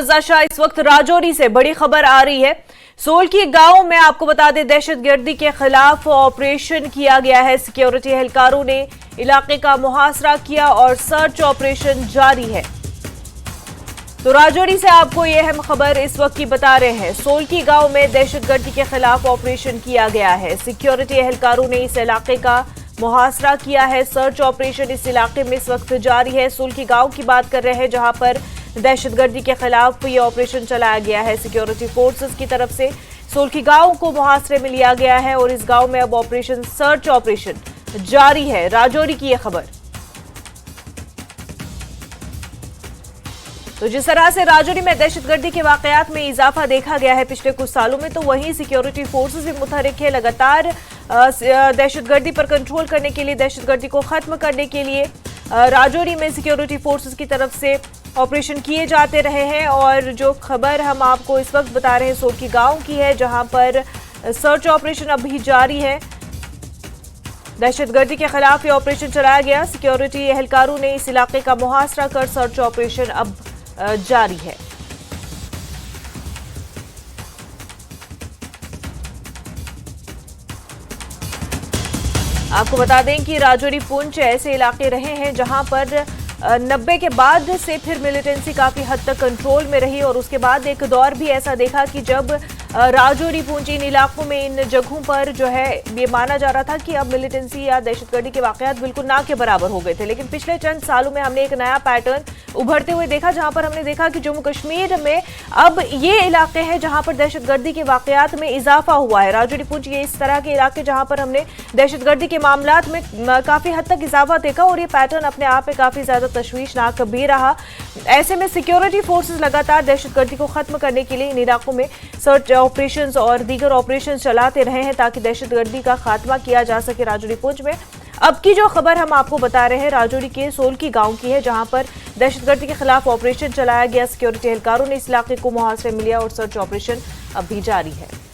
रजा शाह, इस वक्त राजौरी से बड़ी खबर आ रही है। सोलकी गांव में आपको बता दें दहशतगर्दी के खिलाफ ऑपरेशन किया गया है। सिक्योरिटी एहलकारों ने इलाके का मुहासरा किया और सर्च ऑपरेशन जारी है। तो राजौरी से आपको यह अहम खबर इस वक्त की बता रहे हैं। सोलकी गांव में दहशतगर्दी के खिलाफ ऑपरेशन किया गया है। सिक्योरिटी एहलकारों ने इस इलाके का मुहासरा किया है। सर्च ऑपरेशन इस इलाके में इस वक्त जारी है। सोलकी गांव की बात कर रहे हैं जहां पर दहशतगर्दी के खिलाफ ये ऑपरेशन चलाया गया है। सिक्योरिटी फोर्सेस की तरफ से सोलकी गांव को मुहासरे में लिया गया है और इस गांव में अब ऑपरेशन सर्च ऑपरेशन जारी है। राजौरी की यह खबर। तो जिस तरह से राजौरी में दहशतगर्दी के वाकयात में इजाफा देखा गया है पिछले कुछ सालों में, तो वहीं सिक्योरिटी फोर्सेस भी मुतहरिक है। लगातार दहशतगर्दी पर कंट्रोल करने के लिए, दहशतगर्दी को खत्म करने के लिए राजौरी में सिक्योरिटी फोर्सेस की तरफ से ऑपरेशन किए जाते रहे हैं। और जो खबर हम आपको इस वक्त बता रहे हैं सोलकी गांव की है, जहां पर सर्च ऑपरेशन अभी जारी है। दहशतगर्दी के खिलाफ ये ऑपरेशन चलाया गया। सिक्योरिटी एहलकारों ने इस इलाके का मुहासरा कर सर्च ऑपरेशन अब जारी है। आपको बता दें कि राजौरी पुंछ ऐसे इलाके रहे हैं जहां पर 90 के बाद से फिर मिलिटेंसी काफी हद तक कंट्रोल में रही और उसके बाद एक दौर भी ऐसा देखा कि जब राजौरी पुंछ इन इलाकों में, इन जगहों पर जो है ये माना जा रहा था कि अब मिलिटेंसी या दहशतगर्दी के वाकयात बिल्कुल ना के बराबर हो गए थे। लेकिन पिछले चंद सालों में हमने एक नया पैटर्न उभरते हुए देखा, जहां पर हमने देखा कि जम्मू कश्मीर में अब ये इलाके हैं जहां पर दहशतगर्दी के वाकयात में इजाफा हुआ है। राजौरी पुंछ ये इस तरह के इलाके जहां पर हमने दहशतगर्दी के मामलात में काफी हद तक इजाफा देखा और ये पैटर्न अपने आप में काफी ज्यादा तशवीशनाक भी रहा। ऐसे में सिक्योरिटी फोर्सेस लगातार दहशतगर्दी को खत्म करने के लिए इन इलाकों में सर्च ऑपरेशंस और दीगर ऑपरेशंस चलाते रहे हैं ताकि दहशतगर्दी का खात्मा किया जा सके राजौरी पुंछ में। अब की जो खबर हम आपको बता रहे हैं राजौरी के सोलकी गांव की है, जहां पर दहशतगर्दी के खिलाफ ऑपरेशन चलाया गया। सिक्योरिटी एहलकारों ने इस इलाके को मुहासरे में लिया और सर्च ऑपरेशन अब भी जारी है।